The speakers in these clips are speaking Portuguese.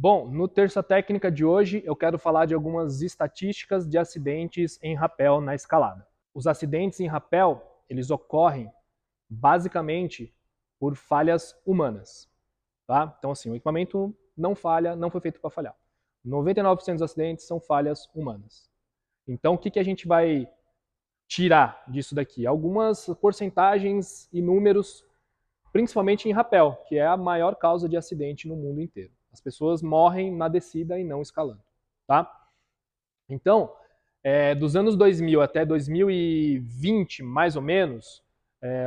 Bom, no Terça Técnica de hoje eu quero falar de algumas estatísticas de acidentes em rapel na escalada. Os acidentes em rapel, eles ocorrem basicamente por falhas humanas, tá? Então assim, o equipamento não falha, não foi feito para falhar. 99% dos acidentes são falhas humanas. Então o que a gente vai tirar disso daqui? Algumas porcentagens e números, principalmente em rapel, que é a maior causa de acidente no mundo inteiro. As pessoas morrem na descida e não escalando, tá? Então, dos anos 2000 até 2020, mais ou menos,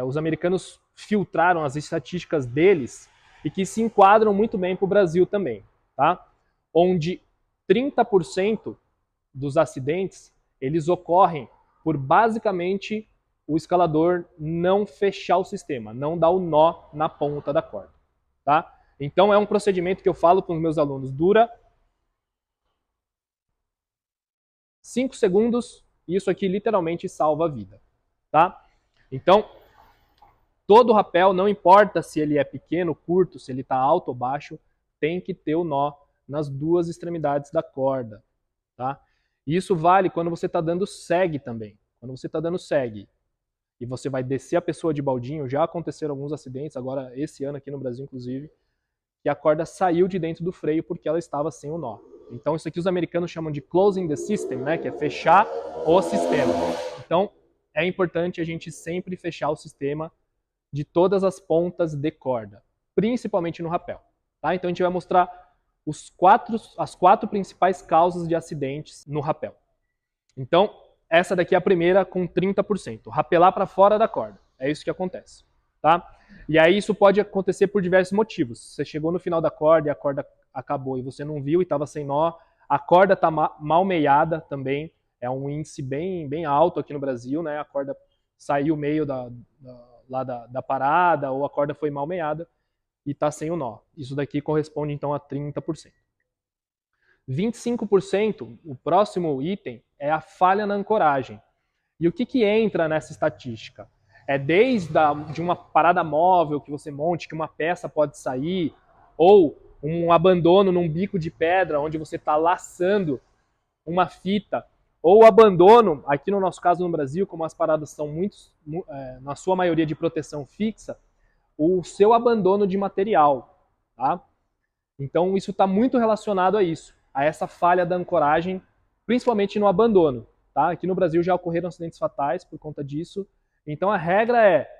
os americanos filtraram as estatísticas deles e que se enquadram muito bem para o Brasil também, tá? Onde 30% dos acidentes eles ocorrem por basicamente o escalador não fechar o sistema, não dar o nó na ponta da corda, tá? Então é um procedimento que eu falo para os meus alunos, dura 5 segundos e isso aqui literalmente salva a vida, tá? Então, todo rapel, não importa se ele é pequeno, curto, se ele está alto ou baixo, tem que ter o nó nas duas extremidades da corda, tá? E isso vale quando você está dando seg também. Quando você está dando seg e você vai descer a pessoa de baldinho, já aconteceram alguns acidentes, agora esse ano aqui no Brasil inclusive, que a corda saiu de dentro do freio porque ela estava sem o nó. Então isso aqui os americanos chamam de closing the system, né, que é fechar o sistema. Então é importante a gente sempre fechar o sistema de todas as pontas de corda, principalmente no rapel. Tá? Então a gente vai mostrar as quatro principais causas de acidentes no rapel. Então, essa daqui é a primeira com 30%. Rapelar para fora da corda. É isso que acontece. Tá? E aí isso pode acontecer por diversos motivos. Você chegou no final da corda e a corda acabou e você não viu e estava sem nó. A corda está mal meiada também. É um índice bem alto aqui no Brasil. Né? A corda saiu meio da parada ou a corda foi mal meiada e está sem o nó. Isso daqui corresponde então a 30%. 25%, o próximo item, é a falha na ancoragem. E o que entra nessa estatística? É desde de uma parada móvel que você monte, que uma peça pode sair, ou um abandono num bico de pedra, onde você está laçando uma fita, ou abandono, aqui no nosso caso no Brasil, como as paradas são na sua maioria de proteção fixa, o seu abandono de material. Tá? Então isso está muito relacionado a isso, a essa falha da ancoragem, principalmente no abandono. Tá? Aqui no Brasil já ocorreram acidentes fatais por conta disso. Então a regra é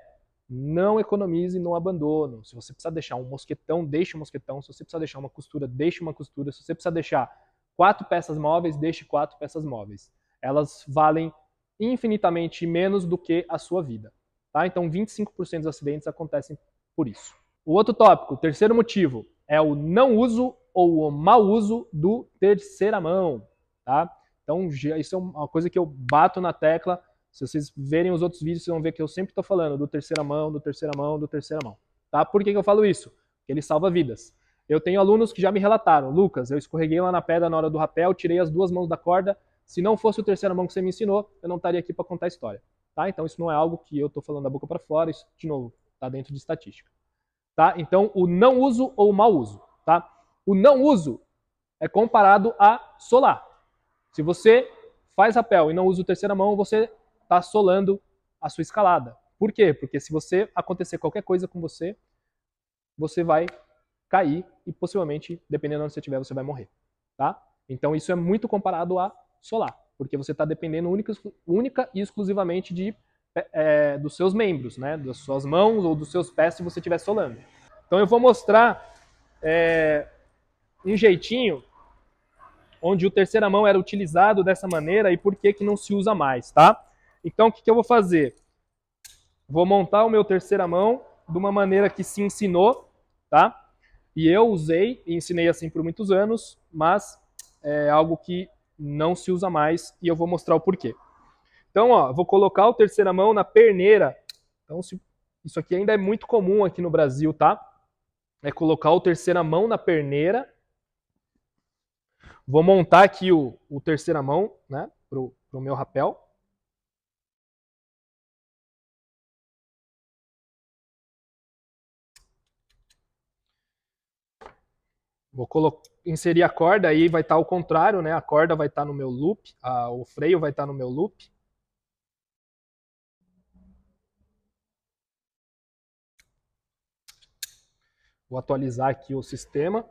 não economize no abandono. Se você precisar deixar um mosquetão, deixe um mosquetão. Se você precisar deixar uma costura, deixe uma costura. Se você precisar deixar 4 peças móveis, deixe 4 peças móveis. Elas valem infinitamente menos do que a sua vida. Tá? Então 25% dos acidentes acontecem por isso. O outro tópico, o terceiro motivo, é o não uso ou o mau uso do terceira mão. Tá? Então isso é uma coisa que eu bato na tecla. Se vocês verem os outros vídeos, vocês vão ver que eu sempre estou falando do terceira mão, do terceira mão, do terceira mão. Tá? Por que eu falo isso? Porque ele salva vidas. Eu tenho alunos que já me relataram, Lucas, eu escorreguei lá na pedra na hora do rapel, tirei as duas mãos da corda, se não fosse o terceira mão que você me ensinou, eu não estaria aqui para contar a história. Tá? Então isso não é algo que eu estou falando da boca para fora, isso, de novo, está dentro de estatística. Tá? Então o não uso ou o mau uso. Tá? O não uso é comparado a solar. Se você faz rapel e não usa o terceira mão, você está solando a sua escalada. Por quê? Porque se você acontecer qualquer coisa com você, você vai cair e possivelmente, dependendo de onde você estiver, você vai morrer. Tá? Então isso é muito comparado a solar, porque você está dependendo única e exclusivamente dos seus membros, né? Das suas mãos ou dos seus pés se você estiver solando. Então eu vou mostrar um jeitinho onde o terceira mão era utilizado dessa maneira e por que não se usa mais, tá? Então, o que eu vou fazer? Vou montar o meu terceira mão de uma maneira que se ensinou, tá? E eu usei e ensinei assim por muitos anos, mas é algo que não se usa mais e eu vou mostrar o porquê. Então, ó, vou colocar o terceira mão na perneira. Então, isso aqui ainda é muito comum aqui no Brasil, tá? É colocar o terceira mão na perneira. Vou montar aqui o terceira mão, né, pro meu rapel. Vou inserir a corda, aí vai estar ao contrário, né? A corda vai estar no meu loop, o freio vai estar no meu loop. Vou atualizar aqui o sistema.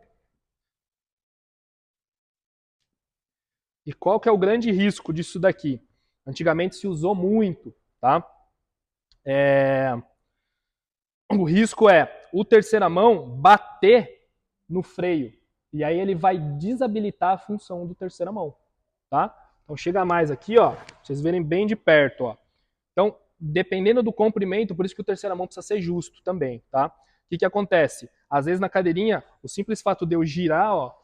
E qual que é o grande risco disso daqui? Antigamente se usou muito, tá? O risco é o terceira mão bater no freio. E aí ele vai desabilitar a função do terceira mão, tá? Então chega mais aqui, ó, pra vocês verem bem de perto, ó. Então, dependendo do comprimento, por isso que o terceira mão precisa ser justo também, tá? O que acontece? Às vezes na cadeirinha, o simples fato de eu girar, ó,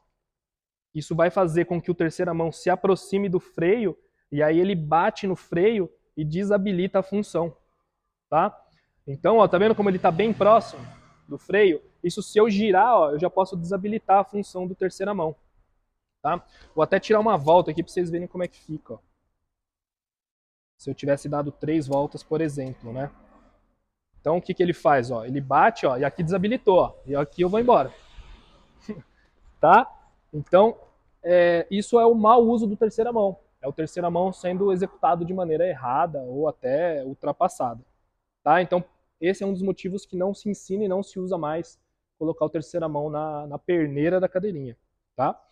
isso vai fazer com que o terceira mão se aproxime do freio e aí ele bate no freio e desabilita a função, tá? Então, ó, tá vendo como ele está bem próximo do freio? Isso, se eu girar, ó, eu já posso desabilitar a função do terceira mão, tá? Vou até tirar uma volta aqui para vocês verem como é que fica, ó. Se eu tivesse dado 3 voltas, por exemplo, né? Então, o que ele faz? Ó? Ele bate, ó, e aqui desabilitou, ó, e aqui eu vou embora. Tá? Então, isso é o mau uso do terceira mão. É o terceira mão sendo executado de maneira errada ou até ultrapassada. Tá? Então, esse é um dos motivos que não se ensina e não se usa mais colocar o terceira mão na perneira da cadeirinha. Tá?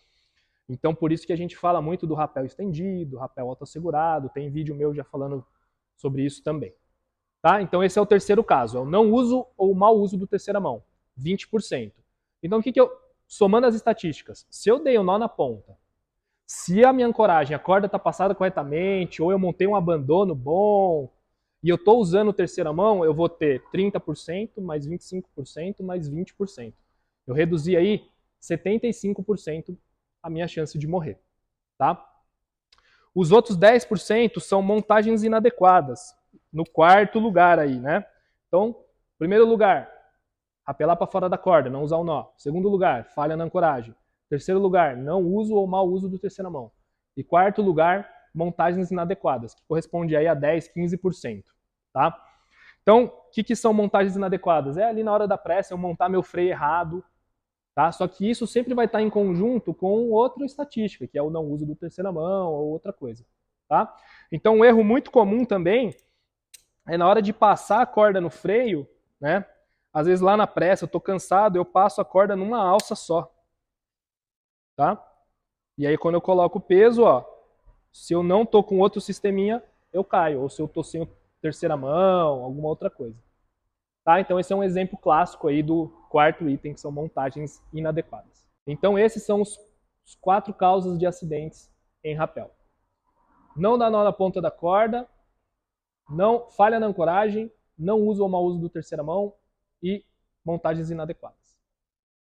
Então, por isso que a gente fala muito do rapel estendido, rapel autoassegurado, tem vídeo meu já falando sobre isso também. Tá? Então, esse é o terceiro caso, é o não uso ou o mau uso do terceira mão, 20%. Então, o que eu... Somando as estatísticas, se eu dei o nó na ponta, se a minha ancoragem, a corda está passada corretamente, ou eu montei um abandono bom, e eu estou usando terceira mão, eu vou ter 30%, mais 25%, mais 20%. Eu reduzi aí 75% a minha chance de morrer. Tá? Os outros 10% são montagens inadequadas, no quarto lugar aí, né? Então, primeiro lugar, rapelar para fora da corda, não usar o nó. Segundo lugar, falha na ancoragem. Terceiro lugar, não uso ou mau uso do terceira mão. E quarto lugar, montagens inadequadas, que corresponde aí a 10, 15%. Tá? Então, o que são montagens inadequadas? É ali na hora da pressa eu montar meu freio errado, tá? Só que isso sempre vai estar em conjunto com outra estatística, que é o não uso do terceira mão ou outra coisa. Tá? Então, um erro muito comum também é na hora de passar a corda no freio, né? Às vezes lá na pressa, eu estou cansado, eu passo a corda numa alça só. Tá? E aí quando eu coloco o peso, ó, se eu não estou com outro sisteminha, eu caio. Ou se eu estou sem terceira mão, alguma outra coisa. Tá? Então esse é um exemplo clássico aí do quarto item, que são montagens inadequadas. Então esses são os 4 causas de acidentes em rapel. Não dá nó na ponta da corda, não falha na ancoragem, não uso ou mau uso do terceira mão e montagens inadequadas.